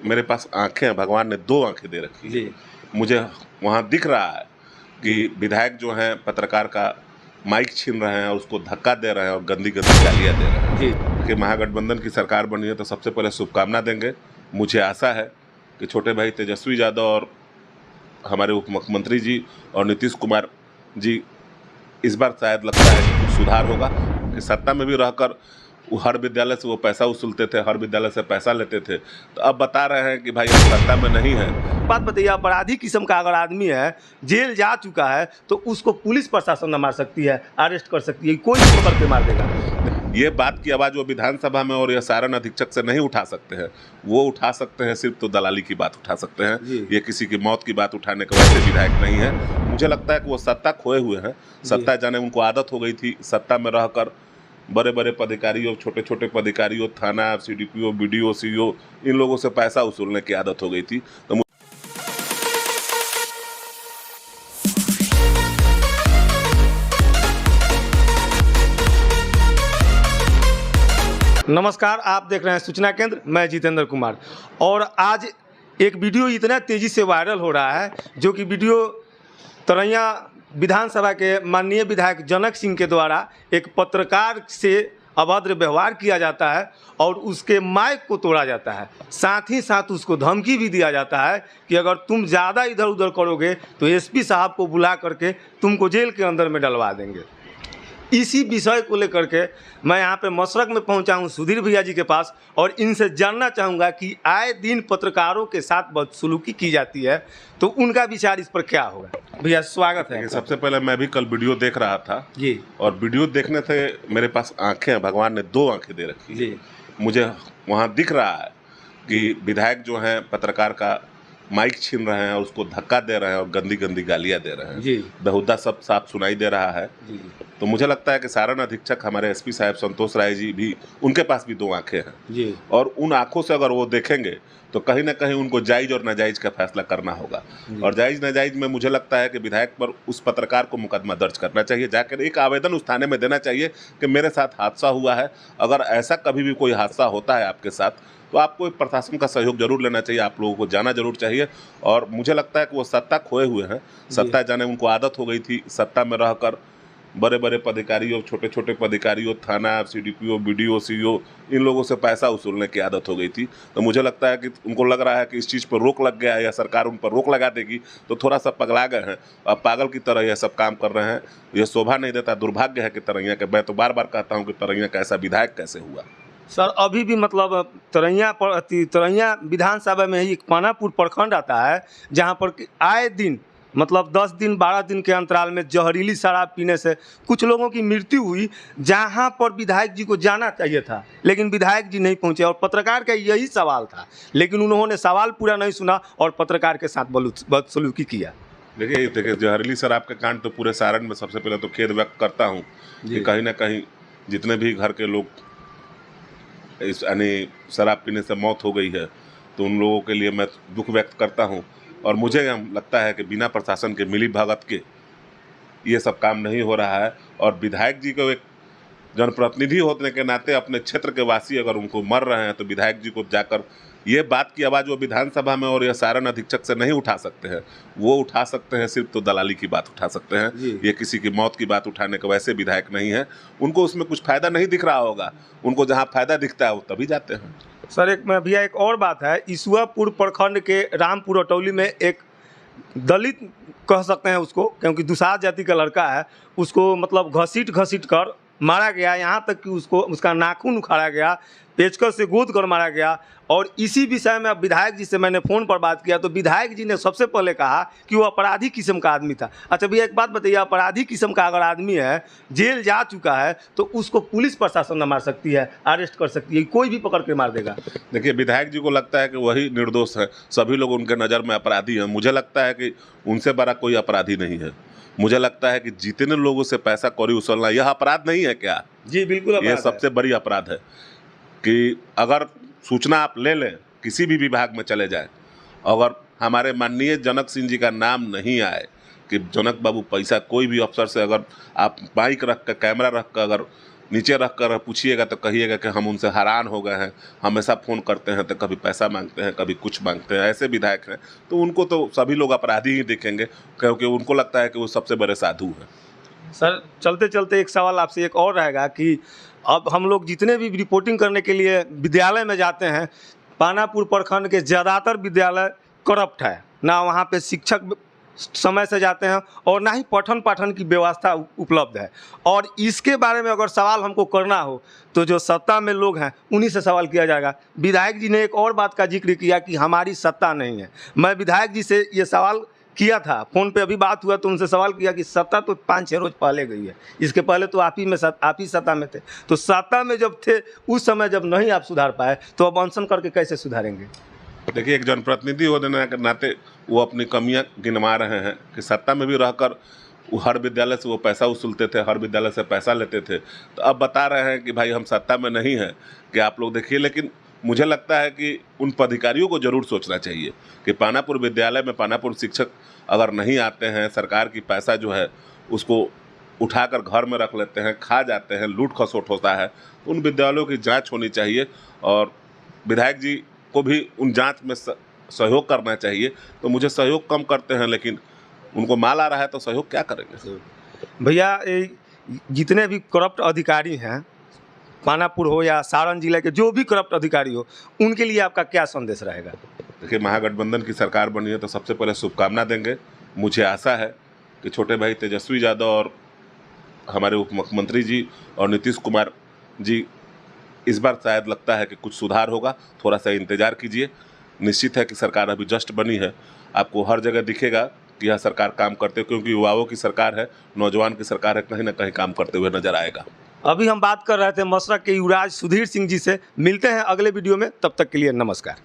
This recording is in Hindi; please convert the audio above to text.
मेरे पास आंखें हैं, भगवान ने 2 आंखें दे रखी है। मुझे वहाँ दिख रहा है कि विधायक जो हैं पत्रकार का माइक छीन रहे हैं और उसको धक्का दे रहे हैं और गंदी गंदी गालियाँ दे रहे हैं कि महागठबंधन की सरकार बनी है तो सबसे पहले शुभकामना देंगे। मुझे आशा है कि छोटे भाई तेजस्वी यादव और हमारे उप मुख्यमंत्री जी और नीतीश कुमार जी इस बार शायद लगता है कि कुछ सुधार होगा कि सत्ता में भी रहकर हर विद्यालय से वो पैसा वसूलते थे, हर विद्यालय से पैसा लेते थे, तो अब बता रहे हैं कि भाई अब सत्ता में नहीं है। बात बताइए, अपराधी किस्म का अगर आदमी है, जेल जा चुका है, तो उसको पुलिस प्रशासन न मार सकती है, अरेस्ट कर सकती है, कोई भी पकड़ के मार देगा। ये बात की आवाज़ वो विधानसभा में और ये सारण अधीक्षक से नहीं उठा सकते हैं। वो उठा सकते हैं सिर्फ तो दलाली की बात उठा सकते हैं, ये किसी की मौत की बात उठाने के वैसे विधायक नहीं है। मुझे लगता है कि वो सत्ता खोए हुए हैं, सत्ता जाने उनको आदत हो गई थी सत्ता में रहकर बड़े बड़े पदाधिकारियों, छोटे छोटे पदाधिकारियों, थाना CDPO BDO CO इन लोगों से पैसा वसूलने की आदत हो गई थी। तो नमस्कार, आप देख रहे हैं सूचना केंद्र, मैं जितेंद्र कुमार। और आज एक वीडियो इतना तेज़ी से वायरल हो रहा है, जो कि वीडियो तरैया विधानसभा के माननीय विधायक जनक सिंह के द्वारा एक पत्रकार से अभद्र व्यवहार किया जाता है और उसके माइक को तोड़ा जाता है। साथ ही साथ उसको धमकी भी दिया जाता है कि अगर तुम ज़्यादा इधर उधर करोगे तो SP साहब को बुला करके तुमको जेल के अंदर में डलवा देंगे। इसी विषय को लेकर के मैं यहाँ पे मशरक में पहुँचा हूँ सुधीर भैया जी के पास, और इनसे जानना चाहूँगा कि आए दिन पत्रकारों के साथ बदसलूकी की जाती है, तो उनका विचार इस पर क्या होगा। भैया स्वागत है। सबसे पहले मैं भी कल वीडियो देख रहा था जी, और वीडियो देखने से मेरे पास आंखें हैं, भगवान ने 2 आंखें दे रखी है। मुझे वहाँ दिख रहा है कि विधायक जो हैं पत्रकार का माइक छीन रहे हैं और उसको धक्का दे रहे हैं और गंदी गंदी गालियाँ दे रहे हैं, बेहुदा सब साफ सुनाई दे रहा है। तो मुझे लगता है कि सारण अधीक्षक हमारे SP साहब संतोष राय जी भी, उनके पास भी 2 आंखें हैं और उन आंखों से अगर वो देखेंगे तो कहीं ना कहीं उनको जायज़ और नाजायज़ का फैसला करना होगा। और जायज़ नाजायज़ में मुझे लगता है कि विधायक पर उस पत्रकार को मुकदमा दर्ज करना चाहिए, जाकर एक आवेदन उस थाने में देना चाहिए कि मेरे साथ हादसा हुआ है, अगर ऐसा कभी भी कोई हादसा होता है आपके साथ तो आपको एक प्रशासन का सहयोग जरूर लेना चाहिए, आप लोगों को जाना जरूर चाहिए। और मुझे लगता है कि वो सत्ता खोए हुए हैं, सत्ता जाने उनको आदत हो गई थी सत्ता में रहकर बड़े बड़े पदाधिकारियों, छोटे छोटे पदाधिकारियों, थाना CDPO BDO CO इन लोगों से पैसा वसूलने की आदत हो गई थी। तो मुझे लगता है कि उनको लग रहा है कि इस चीज़ पर रोक लग गया है या सरकार उन पर रोक लगा देगी, तो थोड़ा सा पगला गए हैं, अब पागल की तरह यह सब काम कर रहे हैं। यह शोभा नहीं देता, दुर्भाग्य है कि तरैया के, मैं तो बार बार कहता हूँ कि तरैया का ऐसा विधायक कैसे हुआ। सर अभी भी मतलब तरैया विधानसभा में ही पानापुर प्रखंड आता है, जहाँ पर आए दिन मतलब 10 दिन 12 दिन के अंतराल में जहरीली शराब पीने से कुछ लोगों की मृत्यु हुई, जहाँ पर विधायक जी को जाना चाहिए था लेकिन विधायक जी नहीं पहुँचे। और पत्रकार का यही सवाल था, लेकिन उन्होंने सवाल पूरा नहीं सुना और पत्रकार के साथ बदसलूकी किया। देखिए जहरीली शराब के कांड तो पूरे सारण में, सबसे पहले तो खेद व्यक्त करता हूँ कि कहीं ना कहीं जितने भी घर के लोग इस यानी शराब पीने से मौत हो गई है, तो उन लोगों के लिए मैं दुख व्यक्त करता हूं। और मुझे लगता है कि बिना प्रशासन के मिली भगत के ये सब काम नहीं हो रहा है। और विधायक जी को एक जनप्रतिनिधि होने के नाते अपने क्षेत्र के वासी अगर उनको मर रहे हैं तो विधायक जी को जाकर ये बात की आवाज़ वो विधानसभा में और यह सारण अधीक्षक से नहीं उठा सकते हैं। वो उठा सकते हैं सिर्फ तो दलाली की बात उठा सकते हैं, ये किसी की मौत की बात उठाने का वैसे विधायक नहीं है। उनको उसमें कुछ फ़ायदा नहीं दिख रहा होगा, उनको जहाँ फ़ायदा दिखता है वो तभी जाते हैं। सर एक में भैया एक और बात है, ईसुआपुर प्रखंड के रामपुर अटौली में एक दलित कह सकते हैं उसको, क्योंकि दुसाध जाति का लड़का है, उसको मतलब घसीट कर मारा गया, यहाँ तक कि उसका नाखून उखाड़ा गया, पेचकस से गोद कर मारा गया। और इसी विषय में अब विधायक जी से मैंने फ़ोन पर बात किया तो विधायक जी ने सबसे पहले कहा कि वो अपराधी किस्म का आदमी था। अच्छा भैया एक बात बताइए, अपराधी किस्म का अगर आदमी है, जेल जा चुका है, तो उसको पुलिस प्रशासन न मार सकती है, अरेस्ट कर सकती है, कोई भी पकड़ के मार देगा। देखिए विधायक जी को लगता है कि वही निर्दोष है, सभी लोग उनके नज़र में अपराधी हैं। मुझे लगता है कि उनसे बड़ा कोई अपराधी नहीं है। मुझे लगता है कि जितने लोगों से पैसा कौड़ी उछलना यह अपराध नहीं है क्या? जी बिल्कुल, यह सबसे बड़ी अपराध है कि अगर सूचना आप ले लें, किसी भी विभाग में चले जाएं, अगर हमारे माननीय जनक सिंह जी का नाम नहीं आए कि जनक बाबू पैसा, कोई भी अफसर से अगर आप माइक रख कर, कैमरा रख कर अगर नीचे रख कर पूछिएगा तो कहिएगा कि हम उनसे हैरान हो गए हैं, हमेशा फ़ोन करते हैं तो कभी पैसा मांगते हैं, कभी कुछ मांगते हैं। ऐसे विधायक हैं तो उनको तो सभी लोग अपराधी ही देखेंगे, क्योंकि उनको लगता है कि वो सबसे बड़े साधु हैं। सर चलते चलते एक सवाल आपसे एक और रहेगा कि अब हम लोग जितने भी रिपोर्टिंग करने के लिए विद्यालय में जाते हैं, पानापुर प्रखंड के ज़्यादातर विद्यालय करप्ट है, ना वहाँ पे शिक्षक समय से जाते हैं और ना ही पठन पाठन की व्यवस्था उपलब्ध है। और इसके बारे में अगर सवाल हमको करना हो तो जो सत्ता में लोग हैं उन्हीं से सवाल किया जाएगा। विधायक जी ने एक और बात का जिक्र किया कि हमारी सत्ता नहीं है। मैं विधायक जी से ये सवाल किया था, फ़ोन पे अभी बात हुआ तो उनसे सवाल किया कि सत्ता तो 5-6 रोज़ पहले गई है, इसके पहले तो आप ही सत्ता में थे। तो सत्ता में जब थे उस समय जब नहीं आप सुधार पाए तो अब अनशन करके कैसे सुधारेंगे? देखिए, एक जनप्रतिनिधि होने के नाते वो अपनी कमियां गिनवा रहे हैं कि सत्ता में भी रहकर वो हर विद्यालय से वो पैसा वसूलते थे, हर विद्यालय से पैसा लेते थे। तो अब बता रहे हैं कि भाई हम सत्ता में नहीं हैं, कि आप लोग देखिए। लेकिन मुझे लगता है कि उन पदाधिकारियों को ज़रूर सोचना चाहिए कि पानापुर विद्यालय में पानापुर शिक्षक अगर नहीं आते हैं, सरकार की पैसा जो है उसको उठाकर घर में रख लेते हैं, खा जाते हैं, लूट खसोट होता है, तो उन विद्यालयों की जाँच होनी चाहिए और विधायक जी को भी उन जांच में सहयोग करना चाहिए। तो मुझे सहयोग कम करते हैं, लेकिन उनको माल आ रहा है तो सहयोग क्या करेंगे? भैया जितने भी करप्ट अधिकारी हैं, पानापुर हो या सारण जिले के जो भी करप्ट अधिकारी हो, उनके लिए आपका क्या संदेश रहेगा? देखिए, महागठबंधन की सरकार बनी है तो सबसे पहले शुभकामना देंगे। मुझे आशा है कि छोटे भाई तेजस्वी यादव और हमारे उप मुख्यमंत्री जी और नीतीश कुमार जी, इस बार शायद लगता है कि कुछ सुधार होगा। थोड़ा सा इंतज़ार कीजिए। निश्चित है कि सरकार अभी जस्ट बनी है, आपको हर जगह दिखेगा कि यह सरकार काम करते, क्योंकि युवाओं की सरकार है, नौजवान की सरकार है, कहीं ना कहीं काम करते हुए नजर आएगा। अभी हम बात कर रहे थे मशरक के युवराज सुधीर सिंह जी से। मिलते हैं अगले वीडियो में, तब तक के लिए नमस्कार।